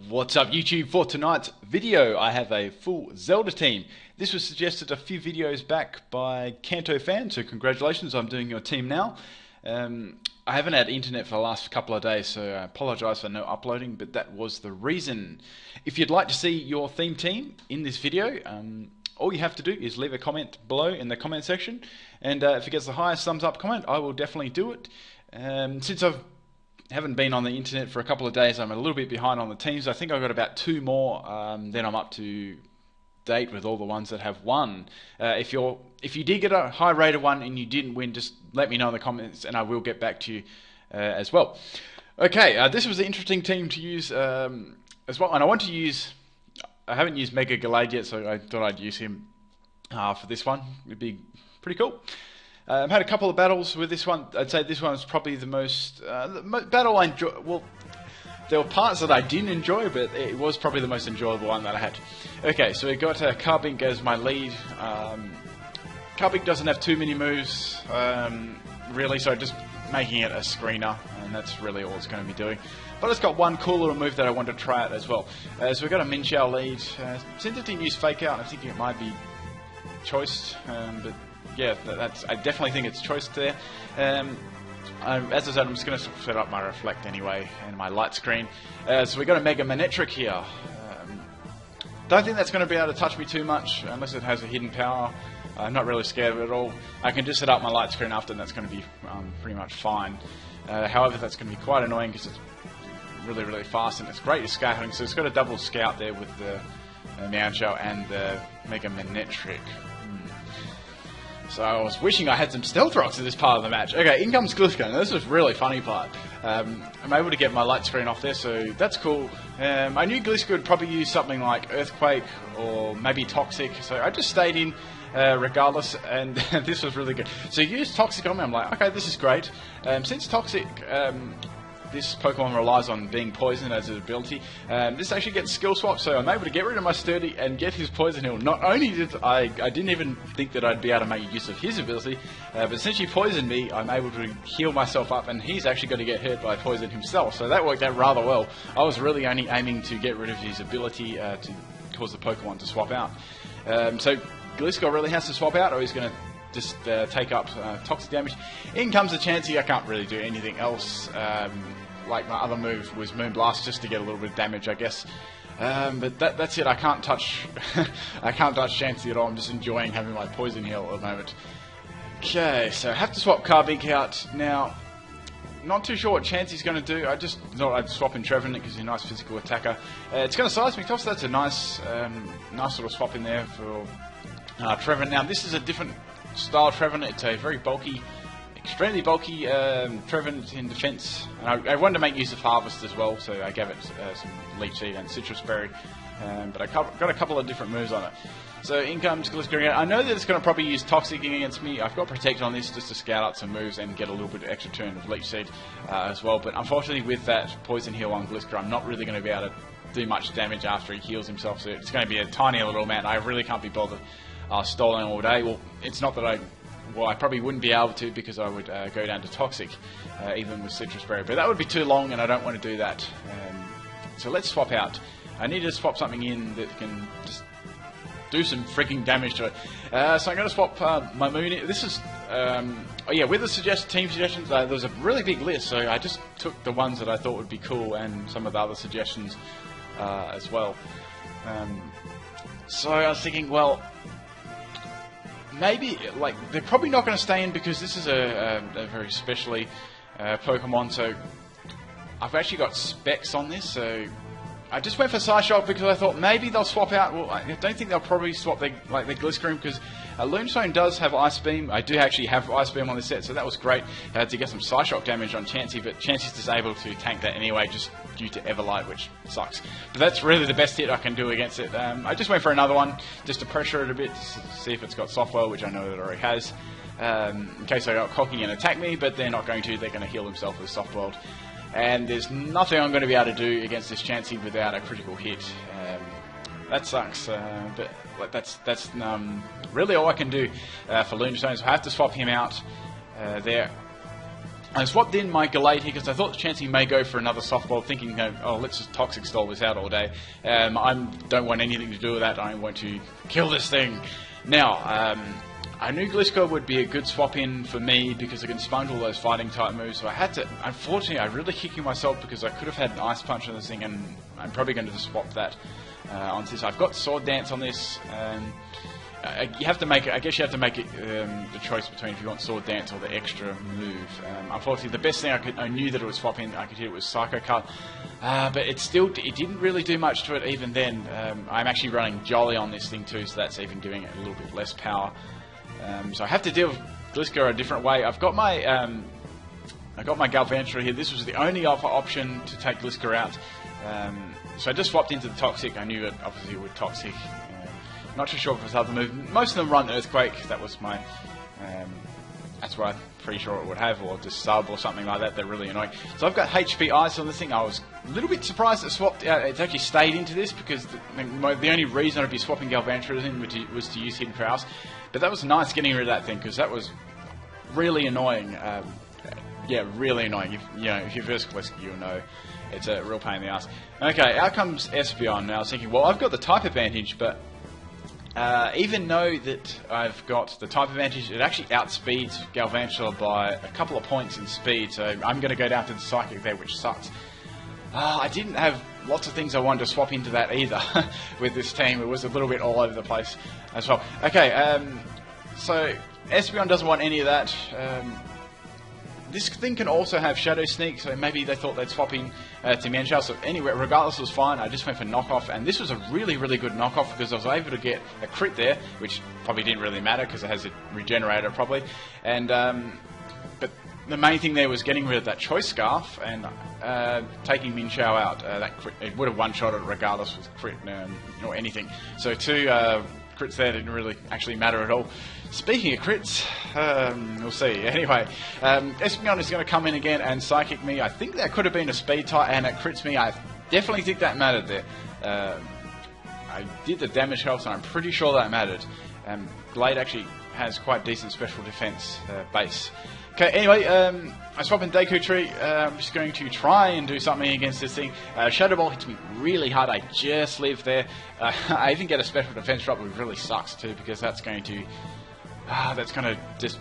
What's up YouTube? For tonight's video I have a full Zelda team. This was suggested a few videos back by Kanto fan, so congratulations, I'm doing your team now. I haven't had internet for the last couple of days, so I apologise for no uploading, but that was the reason. If you'd like to see your theme team in this video, all you have to do is leave a comment below in the comment section, and if it gets the highest thumbs up comment, I will definitely do it. Since I haven't been on the internet for a couple of days, I'm a little bit behind on the teams. I think I've got about 2 more, then I'm up to date with all the ones that have won. If you did get a high rated one and you didn't win, just let me know in the comments and I will get back to you as well. Okay, this was an interesting team to use as well, and I haven't used Mega Gallade yet, so I thought I'd use him for this one. It'd be pretty cool. I've had a couple of battles with this one. I'd say this one was probably the most battle I enjoyed. Well, there were parts that I didn't enjoy, but it was probably the most enjoyable one that I had. Okay, so we got Carbink as my lead. Carbink doesn't have too many moves, really, so just making it a screener, and that's really all it's going to be doing. But it's got one cool little move that I want to try out as well. So we've got a Minxiao lead. Since it didn't use Fake Out, I'm thinking it might be choiced, but yeah, I definitely think it's choiced there. As I said, I'm just going to set up my Reflect anyway, and my light screen. So we've got a Mega Manetric here. Don't think that's going to be able to touch me too much, unless it has a hidden power. I'm not really scared of it at all. I can just set up my light screen after, and that's going to be pretty much fine. However, that's going to be quite annoying because it's really, really fast, and it's great at scouting. So it's got a double scout there with the Mianxiao and the Mega Manetric. So I was wishing I had some Stealth Rocks in this part of the match. Okay, in comes Glisco. Now this is a really funny part. I'm able to get my light screen off there, so that's cool. I knew Glisco would probably use something like Earthquake or maybe Toxic, so I just stayed in regardless, and this was really good. So you use Toxic on me, I'm like, okay, this is great. Since Toxic, this Pokemon relies on being poisoned as an ability. This actually gets skill swap, so I'm able to get rid of my Sturdy and get his Poison Heal. Not only did I didn't even think that I'd be able to make use of his ability, but since you poisoned me, I'm able to heal myself up, and he's actually going to get hurt by poison himself. So that worked out rather well. I was really only aiming to get rid of his ability to cause the Pokemon to swap out. So Glisco really has to swap out, or he's going to just take up toxic damage. In comes the Chansey. I can't really do anything else. Like my other move was Moonblast, just to get a little bit of damage, I guess. But that's it. I can't touch I can't touch Chansey at all. I'm just enjoying having my Poison Heal at the moment. Okay, so I have to swap Carbink out now. Not too sure what Chansey's going to do. I just thought I'd swap in Trevenant because he's a nice physical attacker. It's going to Seismic Toss. That's a nice nice little swap in there for Trevenant. Now this is a different style Trevenant. It's a very bulky, extremely bulky Trevenant in defense. And I wanted to make use of Harvest as well, so I gave it some Leech Seed and Citrus Berry. But I got a couple of different moves on it. So in comes Glisco. I know that it's going to probably use Toxic against me. I've got Protect on this just to scout out some moves and get a little bit of extra turn of Leech Seed as well. But unfortunately with that Poison Heal on Glisco, I'm not really going to be able to do much damage after he heals himself. So it's going to be a tiny little amount. I really can't be bothered stalling all day. Well, it's not that I probably wouldn't be able to, because I would go down to Toxic, even with Citrus Berry. But that would be too long, and I don't want to do that. So let's swap out. I need to swap something in that can just do some freaking damage to it. So I'm going to swap my Moon. This is, oh yeah, with the team suggestions, there was a really big list, so I just took the ones that I thought would be cool and some of the other suggestions as well. So I was thinking, well, maybe, like, they're probably not going to stay in because this is a very specially Pokemon, so I've actually got specs on this, so I just went for Psyshock because I thought maybe they'll swap out. Well, I don't think they'll probably swap their Gliscor because Lunestone does have Ice Beam. I do actually have Ice Beam on this set, so that was great to get some Psyshock damage on Chansey, but Chansey's just able to tank that anyway, just due to Everlight, which sucks. But that's really the best hit I can do against it. I just went for another one just to pressure it a bit, to see if it's got Softwell, which I know that it already has. In case they got cocky and attack me, but they're not going to. They're going to heal themselves with Softwell. And there's nothing I'm going to be able to do against this Chansey without a critical hit. That sucks, but that's really all I can do for Lunestone. So I have to swap him out there. I swapped in my Gallade here because I thought the chance he may go for another softball, thinking, oh, let's just Toxic Stall this out all day. I don't want anything to do with that. I want to kill this thing. Now, I knew Gliscor would be a good swap in for me because I can sponge all those fighting type moves. So I had to, unfortunately, I'm really kicking myself because I could have had an Ice Punch on this thing, and I'm probably going to just swap that onto this. I've got Sword Dance on this. You have to make it. I guess you have to make it the choice between if you want Sword Dance or the extra move. Unfortunately, the best thing I knew that it was swapping. I could hit it was Psycho Cut, but it didn't really do much to it even then. I'm actually running Jolly on this thing too, so that's even giving it a little bit less power. So I have to deal with Gliscor a different way. I've got my Galvantula here. This was the only other option to take Gliscor out. So I just swapped into the Toxic. I knew it obviously would Toxic. Not too sure if it was other move. Most of them run Earthquake. That was my. That's what I'm pretty sure it would have, or just Sub or something like that. They're really annoying. So I've got HP Ice on this thing. I was a little bit surprised it swapped. It's actually stayed into this because the only reason I'd be swapping Galvantula in was to use Hidden Prowess. But that was nice getting rid of that thing because that was really annoying. Yeah, really annoying. If you first click, you'll know it's a real pain in the ass. Okay, out comes Espeon. Now I was thinking, well, I've got the type advantage, but even though that I've got the type advantage, it actually outspeeds Galvantula by a couple of points in speed, so I'm going to go down to the Psychic there, which sucks. I didn't have lots of things I wanted to swap into that either with this team. It was a little bit all over the place as well. Okay, so Espeon doesn't want any of that. This thing can also have Shadow Sneak, so maybe they thought they'd swap in to Mienshao. So anyway, regardless, it was fine. I just went for knockoff, and this was a really, really good knockoff because I was able to get a crit there, which probably didn't really matter because it has a regenerator probably. And but the main thing there was getting rid of that Choice Scarf and taking Mienshao out. That crit, it would have one-shot it regardless with crit or anything. So two crits there didn't really actually matter at all. Speaking of crits, we'll see. Anyway, Espeon is going to come in again and Psychic me. I think that could have been a speed type and it crits me. I definitely think that mattered there. I did the damage health and I'm pretty sure that mattered. Glade actually has quite decent special defense base. Okay, anyway, I swap in Deku Tree. I'm just going to try and do something against this thing. Shadow Ball hits me really hard. I just live there. I even get a special defense drop, which really sucks too, because that's going to just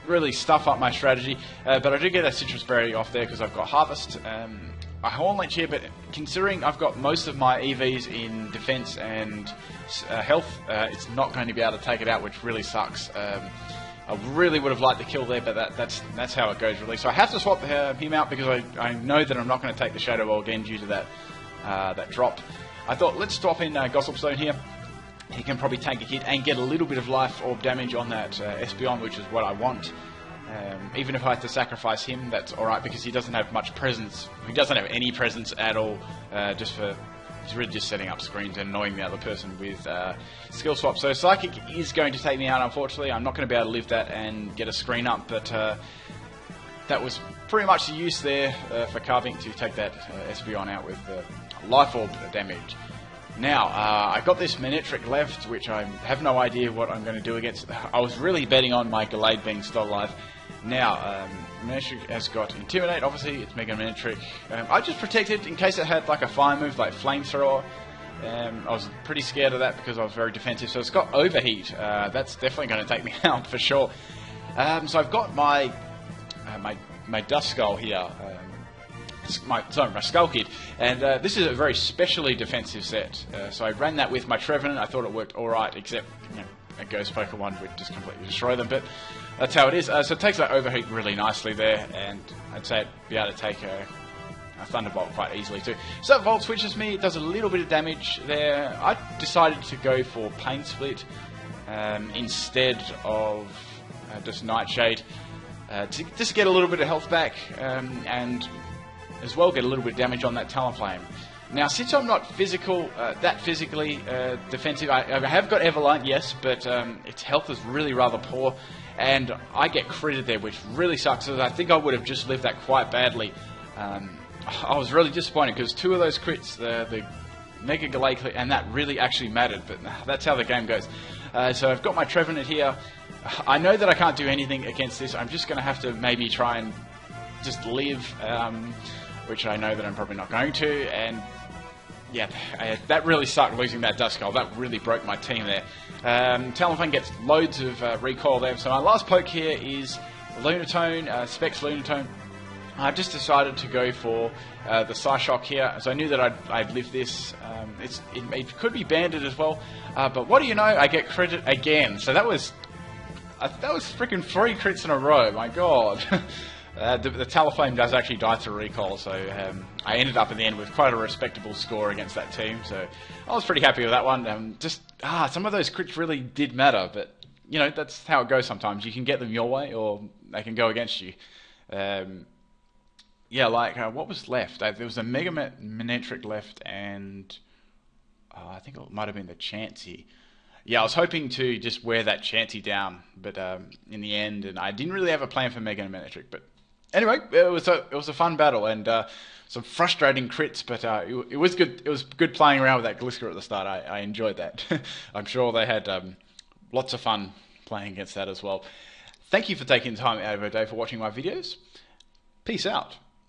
really stuff up my strategy. But I do get a Citrus Berry off there because I've got Harvest. I Horn Leech here, but considering I've got most of my EVs in defense and health, it's not going to be able to take it out, which really sucks. I really would have liked the kill there, but that's how it goes really. So I have to swap him out because I know that I'm not going to take the Shadow Ball again due to that drop. I thought let's swap in Gossip Stone here. He can probably take a hit and get a little bit of life orb damage on that Espeon, which is what I want. Even if I have to sacrifice him, that's alright because he doesn't have much presence. He doesn't have any presence at all, he's really just setting up screens and annoying the other person with skill swap. So Psychic is going to take me out, unfortunately. I'm not going to be able to live that and get a screen up, but that was pretty much the use there for Carving to take that Espeon out with life orb damage. Now, I got this Manectric left, which I have no idea what I'm going to do against. I was really betting on my Gallade being still alive. Now, Manectric has got Intimidate, obviously, it's Mega Manectric. I just protected in case it had like a fire move like Flamethrower. I was pretty scared of that because I was very defensive. So it's got Overheat. That's definitely going to take me out for sure. So I've got my Dust Skull here. My Skull Kid, and this is a very specially defensive set. So I ran that with my Trevenant. I thought it worked alright, except a Ghost Pokemon would just completely destroy them, but that's how it is. So it takes that Overheat really nicely there, and I'd say it'd be able to take a Thunderbolt quite easily too. So that Volt switches me, it does a little bit of damage there. I decided to go for Pain Split instead of just Nightshade to just get a little bit of health back, and as well get a little bit of damage on that Talonflame. Now, since I'm not physically defensive, I have got Everlight, yes, but its health is really rather poor, and I get critted there, which really sucks. So I think I would have just lived that quite badly. I was really disappointed because two of those crits, the Mega Gallade, and that really actually mattered, but that's how the game goes. So I've got my Trevenant here. I know that I can't do anything against this. I'm just going to have to maybe try and just live, which I know that I'm probably not going to, and yeah, that really sucked losing that Dust Skull. That really broke my team there. Talonflame gets loads of recoil there, so my last poke here is Lunatone, Specs Lunatone. I've just decided to go for the Psyshock here, so I knew that I'd live this. It could be banded as well, but what do you know, I get credit again. So that was freaking 3 crits in a row, my god. The Talonflame does actually die to recoil, so I ended up in the end with quite a respectable score against that team, so I was pretty happy with that one. Some of those crits really did matter, but you know, that's how it goes sometimes. You can get them your way, or they can go against you. Yeah, like, what was left? There was a Mega Manectric left, and I think it might have been the Chansey. Yeah, I was hoping to just wear that Chansey down, but in the end, and I didn't really have a plan for Mega Manectric, but anyway, it was a fun battle, and some frustrating crits, but it was good. It was good playing around with that Glisker at the start. I enjoyed that. I'm sure they had lots of fun playing against that as well. Thank you for taking time out of your day for watching my videos. Peace out.